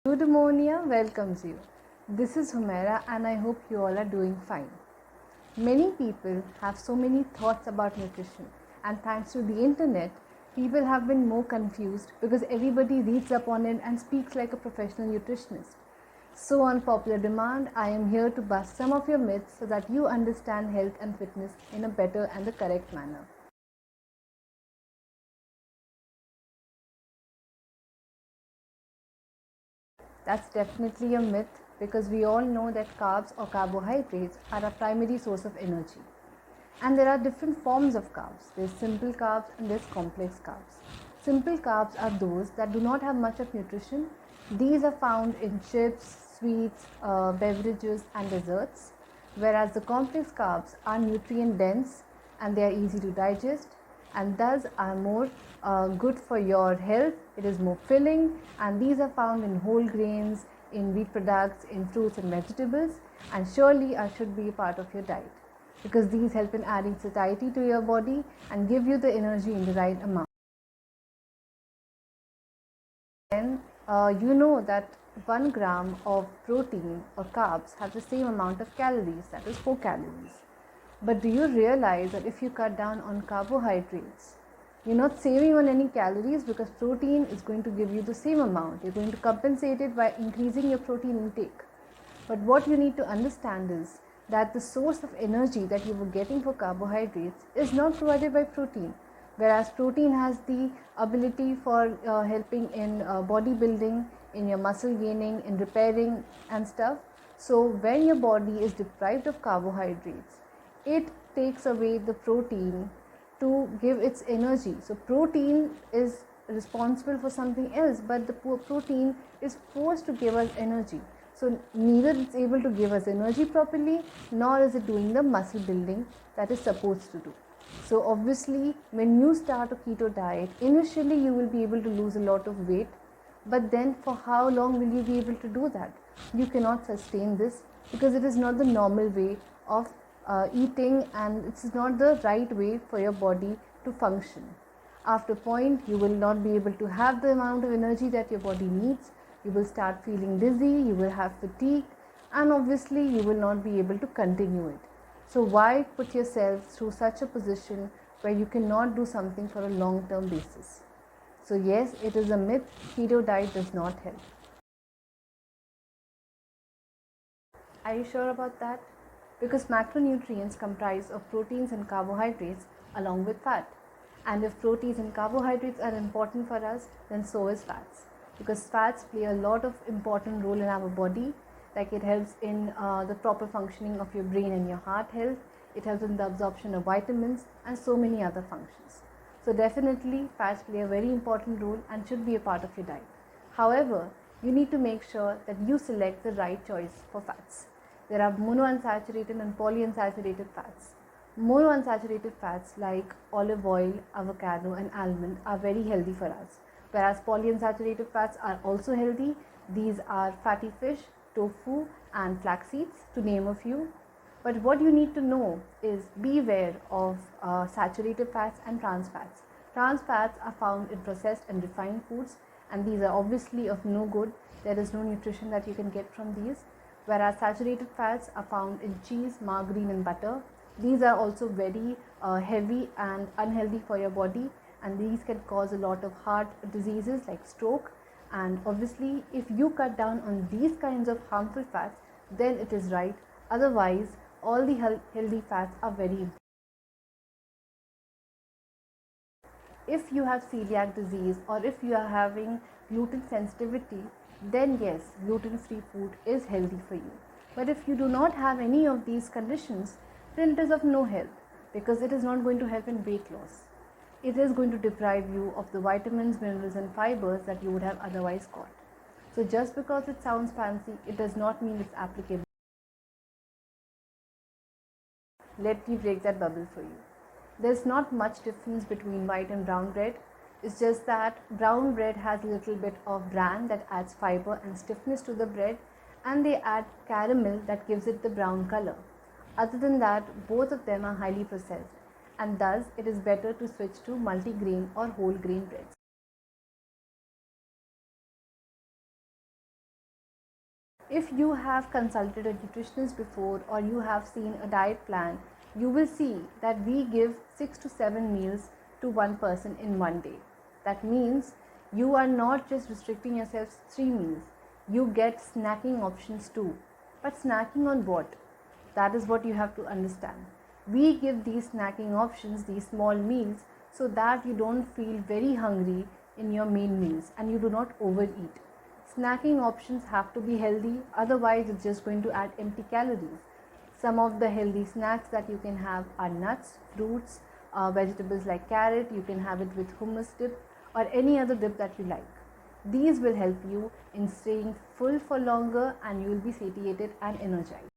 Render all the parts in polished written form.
Eudaimonia welcomes you. This is Humaira and I hope you all are doing fine. Many people have so many thoughts about nutrition, and thanks to the internet, people have been more confused because everybody reads up on it and speaks like a professional nutritionist. So, on popular demand, I am here to bust some of your myths so that you understand health and fitness in a better and the correct manner. That's definitely a myth because we all know that carbs or carbohydrates are a primary source of energy. And there are different forms of carbs. There's simple carbs and there's complex carbs. Simple carbs are those that do not have much of nutrition. These are found in chips, sweets, beverages, and desserts. Whereas the complex carbs are nutrient dense and they are easy to digest and thus are more good for your health. It is more filling, and these are found in whole grains, in wheat products, in fruits and vegetables, and surely should be a part of your diet because these help in adding satiety to your body and give you the energy in the right amount. Then you know that 1 gram of protein or carbs have the same amount of calories, that is 4 calories. But do you realize that if you cut down on carbohydrates, you're not saving on any calories because protein is going to give you the same amount. You're going to compensate it by increasing your protein intake. But what you need to understand is that the source of energy that you were getting for carbohydrates is not provided by protein, whereas protein has the ability for helping in bodybuilding, in your muscle gaining, in repairing and stuff. So when your body is deprived of carbohydrates, it takes away the protein to give its energy. So protein is responsible for something else, but the protein is forced to give us energy. So neither it's able to give us energy properly, nor is it doing the muscle building that is supposed to do. So obviously when you start a keto diet, initially you will be able to lose a lot of weight, but then for how long will you be able to do that? You cannot sustain this because it is not the normal way of eating, and it's not the right way for your body to function. After a point, you will not be able to have the amount of energy that your body needs. You will start feeling dizzy, you will have fatigue, and obviously you will not be able to continue it. So why put yourself through such a position where you cannot do something for a long-term basis? So yes, it is a myth. Keto diet does not help. Are you sure about that? Because macronutrients comprise of proteins and carbohydrates along with fat. And if proteins and carbohydrates are important for us, then so is fats. Because fats play a lot of important role in our body, like it helps in the proper functioning of your brain and your heart health. It helps in the absorption of vitamins and so many other functions. So definitely fats play a very important role and should be a part of your diet. However, you need to make sure that you select the right choice for fats. There are monounsaturated and polyunsaturated fats. Monounsaturated fats like olive oil, avocado, and almond are very healthy for us, whereas polyunsaturated fats are also healthy. These are fatty fish, tofu, and flax seeds, to name a few. But what you need to know is beware of saturated fats and trans fats. Trans fats are found in processed and refined foods, and these are obviously of no good. There is no nutrition that you can get from these. Whereas saturated fats are found in cheese, margarine, and butter. These are also very heavy and unhealthy for your body, and these can cause a lot of heart diseases like stroke. And obviously, if you cut down on these kinds of harmful fats, then it is right. Otherwise, all the healthy fats are very important. If you have celiac disease or if you are having gluten sensitivity, then yes, gluten-free food is healthy for you. But if you do not have any of these conditions, then it is of no help because it is not going to help in weight loss. It is going to deprive you of the vitamins, minerals, and fibers that you would have otherwise got. So just because it sounds fancy, it does not mean it's applicable. Let me break that bubble for you. There's not much difference between white and brown bread. It's just that brown bread has a little bit of bran that adds fiber and stiffness to the bread, and they add caramel that gives it the brown color. Other than that, both of them are highly processed, and thus it is better to switch to multigrain or whole grain breads. If you have consulted a nutritionist before or you have seen a diet plan, you will see that we give 6 to 7 meals to one person in one day. That means you are not just restricting yourself to 3 meals, you get snacking options too. But snacking on what? That is what you have to understand. We give these snacking options, these small meals, so that you don't feel very hungry in your main meals and you do not overeat. Snacking options have to be healthy, otherwise, it's just going to add empty calories. Some of the healthy snacks that you can have are nuts, fruits, vegetables like carrot. You can have it with hummus dip or any other dip that you like. These will help you in staying full for longer and you will be satiated and energized.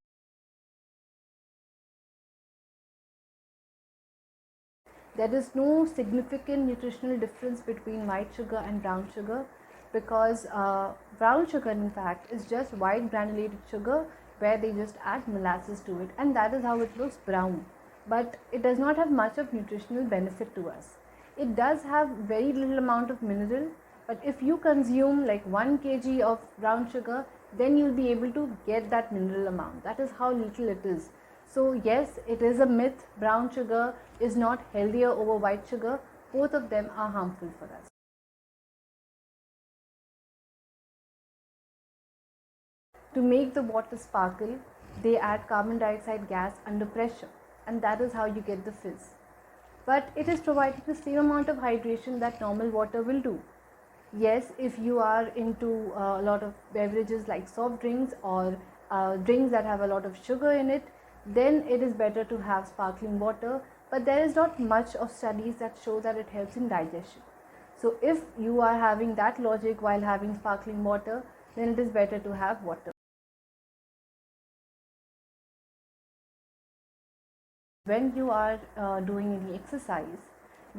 There is no significant nutritional difference between white sugar and brown sugar because brown sugar in fact is just white granulated sugar where they just add molasses to it, and that is how it looks brown, but it does not have much of nutritional benefit to us. It does have very little amount of mineral, but if you consume like 1 kg of brown sugar, then you'll be able to get that mineral amount. That is how little it is. So yes, it is a myth. Brown sugar is not healthier over white sugar. Both of them are harmful for us. To make the water sparkle, they add carbon dioxide gas under pressure, and that is how you get the fizz. But it is providing the same amount of hydration that normal water will do. Yes, if you are into a lot of beverages like soft drinks or drinks that have a lot of sugar in it, then it is better to have sparkling water, but there is not much of studies that show that it helps in digestion. So if you are having that logic while having sparkling water, then it is better to have water. When you are doing any exercise,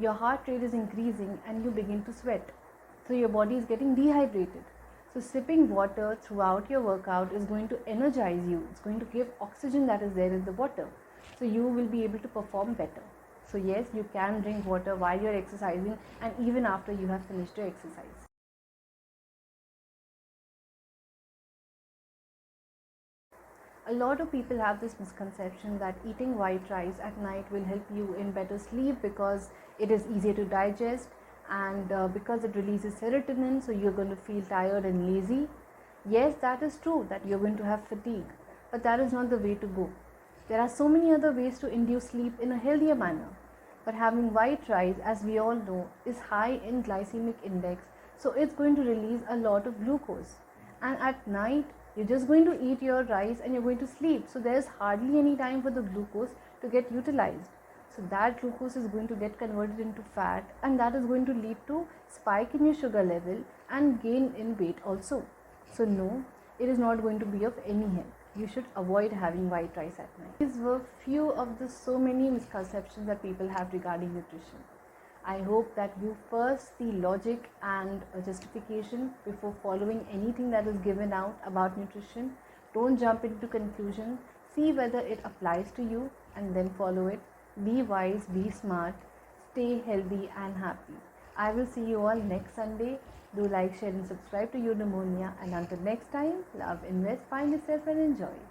your heart rate is increasing and you begin to sweat. So your body is getting dehydrated. So sipping water throughout your workout is going to energize you. It's going to give oxygen that is there in the water. So you will be able to perform better. So yes, you can drink water while you're exercising and even after you have finished your exercise. A lot of people have this misconception that eating white rice at night will help you in better sleep because it is easier to digest and because it releases serotonin, so you're going to feel tired and lazy. Yes, that is true that you're going to have fatigue, but that is not the way to go. There are so many other ways to induce sleep in a healthier manner. But having white rice, as we all know, is high in glycemic index, so it's going to release a lot of glucose. And at night, you're just going to eat your rice and you're going to sleep. So there's hardly any time for the glucose to get utilized. So that glucose is going to get converted into fat, and that is going to lead to spike in your sugar level and gain in weight also. So no, it is not going to be of any help. You should avoid having white rice at night. These were few of the so many misconceptions that people have regarding nutrition. I hope that you first see logic and justification before following anything that is given out about nutrition. Don't jump into conclusion. See whether it applies to you and then follow it. Be wise, be smart, stay healthy and happy. I will see you all next Sunday. Do like, share and subscribe to Eudaimonia, and until next time, love, invest, find yourself and enjoy.